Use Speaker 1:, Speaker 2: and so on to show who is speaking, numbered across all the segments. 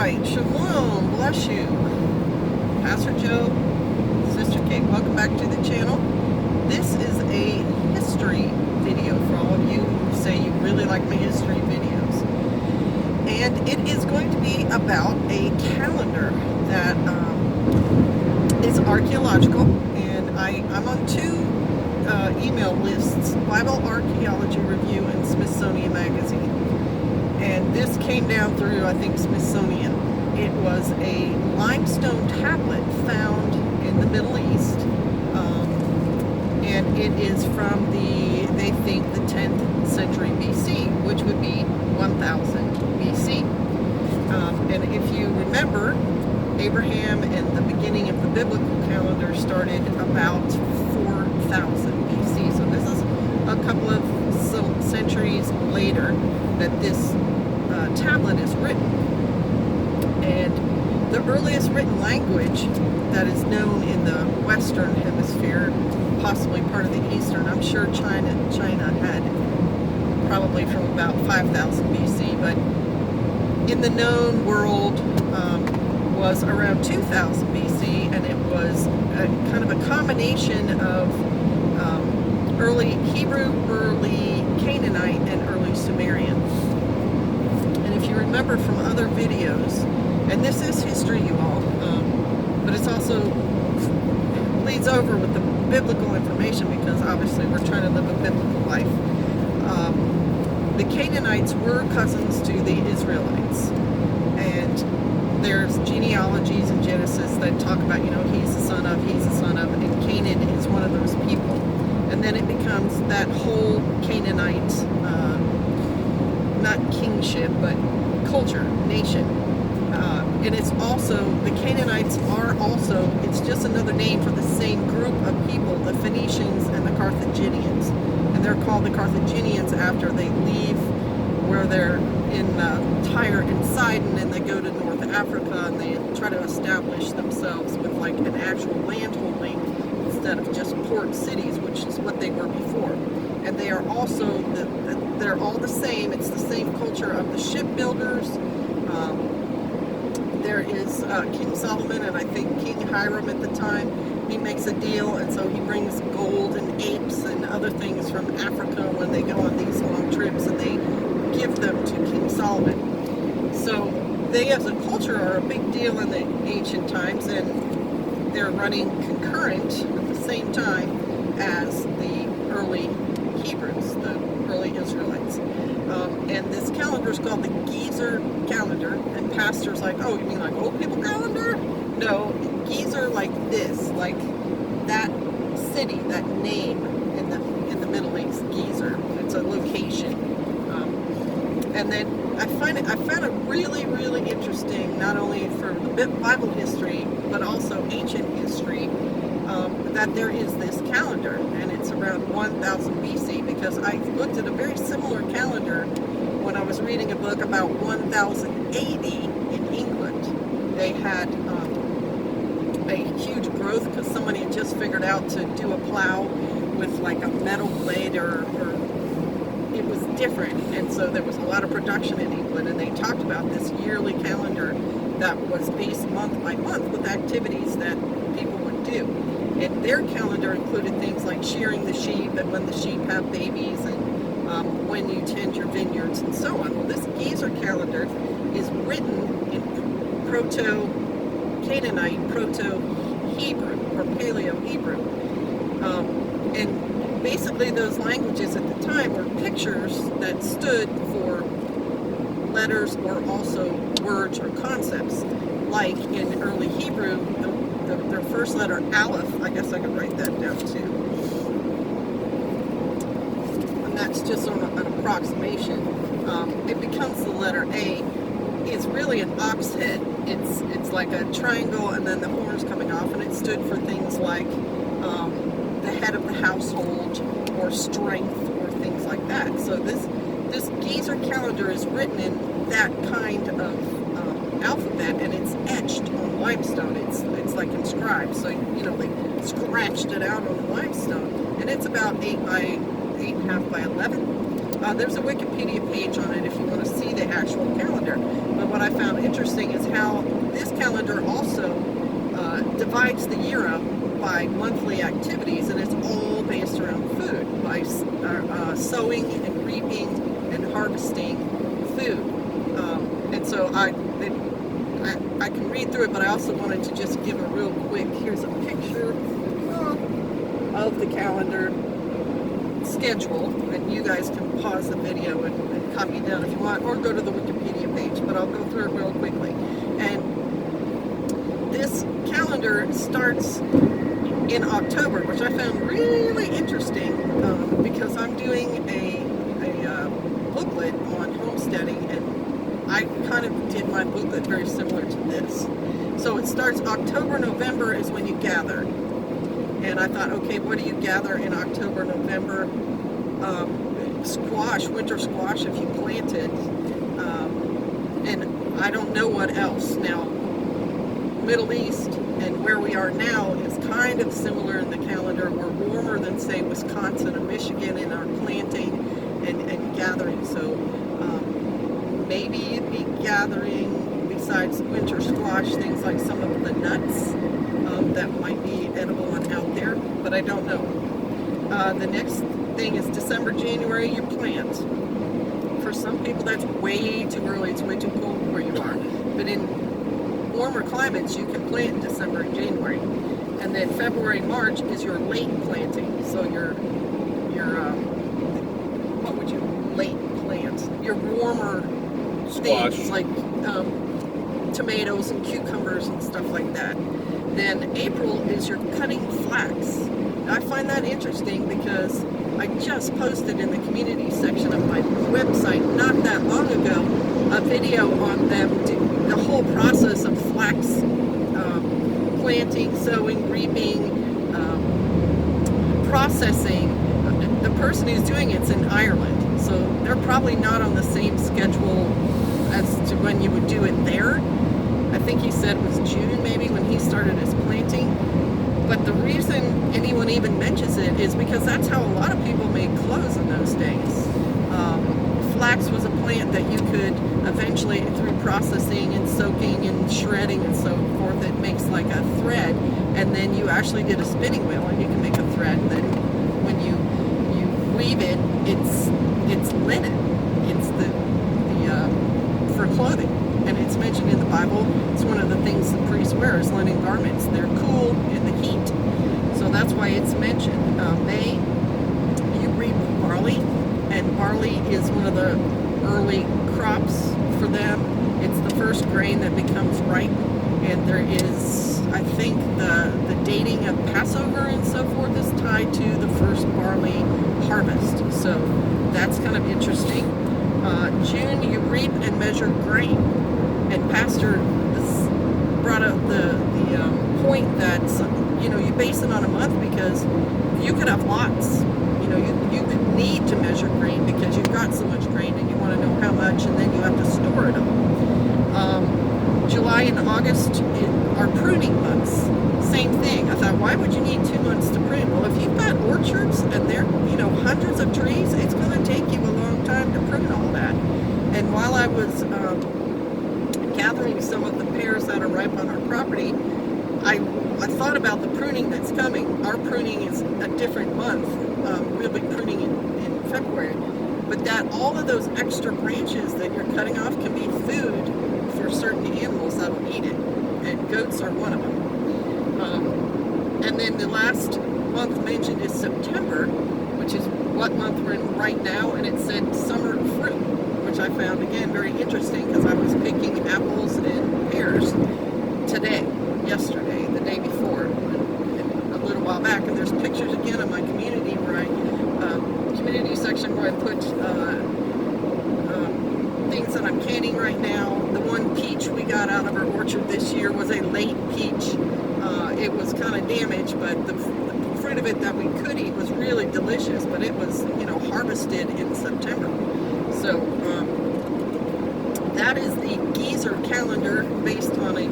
Speaker 1: right, shalom, bless you. Pastor Joe, Sister Kate, welcome back to the channel. This is a history video for all of you who say you really like my history videos. And it is going to be about a calendar that is archaeological. And I'm on two email lists, Bible Archaeology Review and Smithsonian Magazine. And this came down through, I think, Smithsonian. It was a limestone tablet found in the Middle East. And it is from they think the 10th century BC, which would be 1000 BC. And if you remember, Abraham and the beginning of the biblical calendar started about 4000 BC. So this is a couple of centuries later that this tablet is written. And the earliest written language that is known in the Western Hemisphere, possibly part of the Eastern, I'm sure China had probably from about 5000 BC, but in the known world was around 2000 BC, and it was kind of a combination of early Hebrew, early Canaanite, and early Sumerian. And if you remember from other videos, and this is history, you all, but it's also leads over with the biblical information, because obviously we're trying to live a biblical life. The Canaanites were cousins to the Israelites, and there's genealogies in Genesis that talk about, he's the son of, and Canaan is one of those people. And then it becomes that whole Canaanite, not kingship, but culture, nation. And it's also, the Canaanites are also, it's just another name for the same group of people, the Phoenicians and the Carthaginians. And they're called the Carthaginians after they leave where they're in Tyre and Sidon, and they go to North Africa and they try to establish themselves with like an actual landholding instead of just port cities, which is what they were before. And they are also, they're all the same. It's the same culture of the shipbuilders. There is King Solomon, and I think King Hiram at the time, he makes a deal, and so he brings gold and apes and other things from Africa when they go on these long trips, and they give them to King Solomon. So they as a culture are a big deal in the ancient times, and they're running concurrent at the same time as the early Hebrews, the early Israelites. And this calendar is called the Gezer Calendar, and pastors like, oh, you mean like old people calendar? No, Gezer like this, like that city, that name in the Middle East, Gezer. It's a location. And then I found it really, really interesting, not only for the Bible history, but also ancient history, that there is this calendar, and it's around 1000 BC, because I looked at a very similar calendar when I was reading a book about 1080 in England. They had a huge growth because somebody had just figured out to do a plow with like a metal blade, or it was different, and so there was a lot of production in England, and they talked about this yearly calendar that was based month by month with activities that people would do. And their calendar included things like shearing the sheep, and when the sheep have babies, and when you tend your vineyards, and so on. Well, this Gezer calendar is written in Proto-Canaanite, Proto-Hebrew, or Paleo-Hebrew. And basically those languages at the time were pictures that stood for letters or also words or concepts. Like in early Hebrew, their first letter, Aleph, I guess I could write that down too. And that's just an approximation. It becomes the letter A. It's really an ox head. It's like a triangle, and then the horns coming off, and it stood for things like the head of the household, or strength, or things like that. So this Gezer calendar is written in that kind of alphabet, and it's etched on limestone. It's like inscribed. So they scratched it out on the limestone, and it's about 8.5 by 11. There's a Wikipedia page on it if you want to see the actual calendar. But what I found interesting is how this calendar also divides the year up by monthly activities, and it's all based around food, by sowing and reaping and harvesting food. And so I can read through it, but I also wanted to just give a real quick, here's a picture of the calendar schedule, and you guys can pause the video and copy it down if you want, or go to the Wikipedia page, but I'll go through it real quickly. And this calendar starts in October, which I found really interesting because I'm doing a booklet on homesteading, and I kind of did my booklet very similar to this. So it starts October, November is when you gather. And I thought, okay, what do you gather in October, November? Squash, winter squash if you plant it. And I don't know what else. Now, Middle East and where we are now is kind of similar in the calendar. We're warmer than, say, Wisconsin or Michigan in our planting and gathering. So maybe you'd be gathering, besides winter squash, things like some of the nuts that might be edible and out there, but I don't know. The next thing is December, January, you plant. For some people, that's way too early. It's way too cold where you are. But in warmer climates, you can plant in December and January. And then February, March is your late planting. So your what would you late plant? Your warmer
Speaker 2: Squash.
Speaker 1: things like tomatoes and cucumbers and stuff like that. Then April is your cutting flax. Now, I find that interesting because I just posted in the community section of my website not that long ago a video on them, the whole process of flax planting, sowing, reaping, processing. The person who's doing it's in Ireland, so they're probably not on the same schedule as to when you would do it there. I think he said it was June maybe when he started his planting. But the reason anyone even mentions it is because that's how a lot of people made clothes in those days. Flax was a plant that you could eventually, through processing and soaking and shredding and so forth, it makes like a thread, and then you actually get a spinning wheel and you can make a thread, and then when you weave it, it's linen. It's the for clothing. And it's mentioned in the Bible. It's one of the things the priests wear is linen garments. They're cool in the heat. So that's why it's mentioned. May, you reap barley. And barley is one of the early crops for them. It's the first grain that becomes ripe. And there is, I think, the dating of Passover and so forth is tied to the first barley harvest. So that's kind of interesting. June, you reap and measure grain. And Pastor brought up the point that, you base it on a month because you could have lots. You could need to measure grain because you've got so much grain and you want to know how much, and then you have to store it all. July and August are pruning months. Same thing. I thought, why would you need 2 months to prune? Well, if you've got orchards and they're, hundreds of trees, it's going to take you a long time to prune all that. And while I was gathering some of the pears that are ripe on our property, I thought about the pruning that's coming. Our pruning is a different month. We'll be pruning in February. But that all of those extra branches that you're cutting off can be food for certain animals that will eat it. And goats are one of them. And then the last month mentioned is September, which is what month we're in right now. And it said summer fruit, which I found, again, very interesting because I was picking apples and pears yesterday, the day before, a little while back. And there's pictures again on my community community section where I put things that I'm canning right now. The one peach we got out of our orchard this year was a late peach. It was kind of damaged, but the fruit of it that we could eat was really delicious, but it was, harvested in September. So that is the Gezer calendar based on a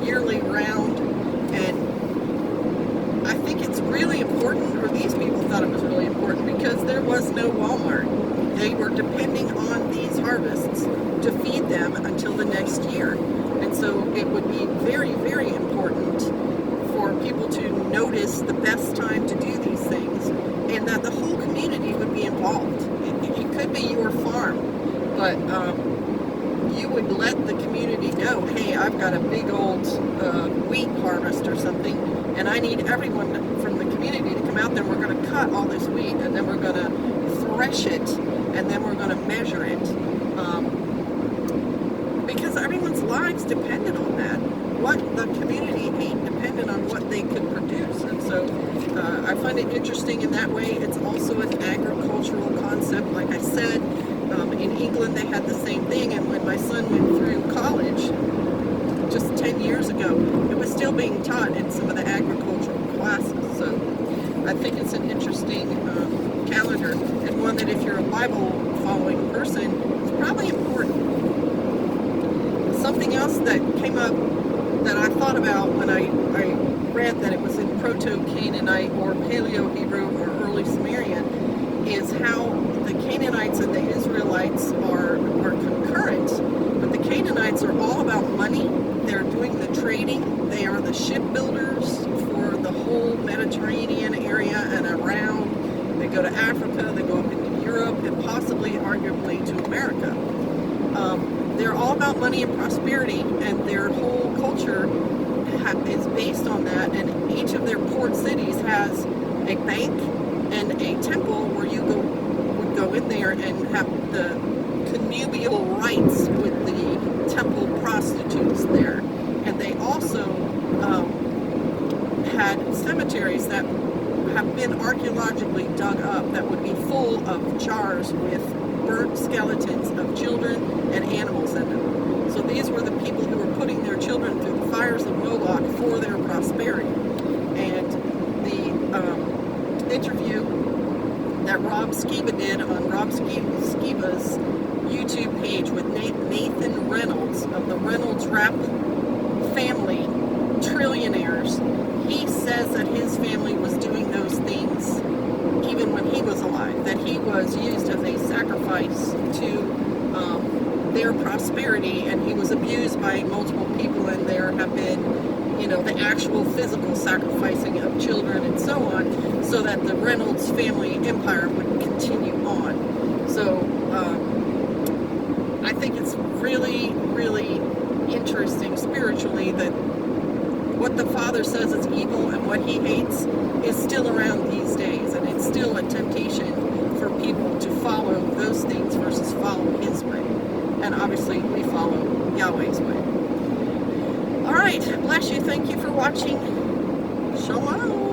Speaker 1: yearly round, and I think it's really important, or these people thought it was really important, because there was no Walmart. they were depending on these harvests to feed them until the next year. And so it would be very, very important for people to notice the best time to do these things, and that the whole community would be involved. It could be your farm, but you would let the community know, hey, I've got a big old wheat harvest or something, and I need everyone from the community to come out there. We're going to cut all this wheat, and then we're going to thresh it, and then we're going to measure it. Because everyone's lives depended on that. What the community ate depended on what they could produce. And so I find it interesting in that way. It's also an agricultural concept. Like I said, in England they had the same thing, and when my son went through college just 10 years ago, it was still being taught in some of the agricultural classes. So I think it's an interesting calendar, and one that if you're a Bible following person, it's probably important. Something else that came up that I thought about when I read that it was in Proto-Canaanite or Paleo-Hebrew or early Sumerian is how the Canaanites and the Israelites are concurrent, but the Canaanites are all about money. They're doing the trading. They are the shipbuilders for the whole Mediterranean area and around. They go to Africa, they go up into Europe, and possibly, arguably, to America. They're all about money and prosperity, and their whole culture is based on that, and each of their port cities has a bank and a temple where you would go in there and have the connubial rights with the temple prostitutes there. And they also had cemeteries that have been archaeologically dug up that would be full of jars with burnt skeletons of children and animals in them. So these were the people who were putting their children through the fires of Moloch for their prosperity. And the interview that Rob Skiba did on Rob Skiba's YouTube page with Nathan Reynolds of the Reynolds Rap family, trillionaires, he says that his family was doing those things even when he was alive, that he was used as a sacrifice to their prosperity, and he was abused by multiple people, and there have been, the actual physical sacrificing of children and so on, so that the Reynolds family empire would continue on. So I think it's really, really interesting spiritually that what the Father says is evil and what he hates is still around these days, and it's still a temptation for people to follow those things versus follow his way. And obviously we follow Yahweh's way. All right, bless you. Thank you for watching. Shalom.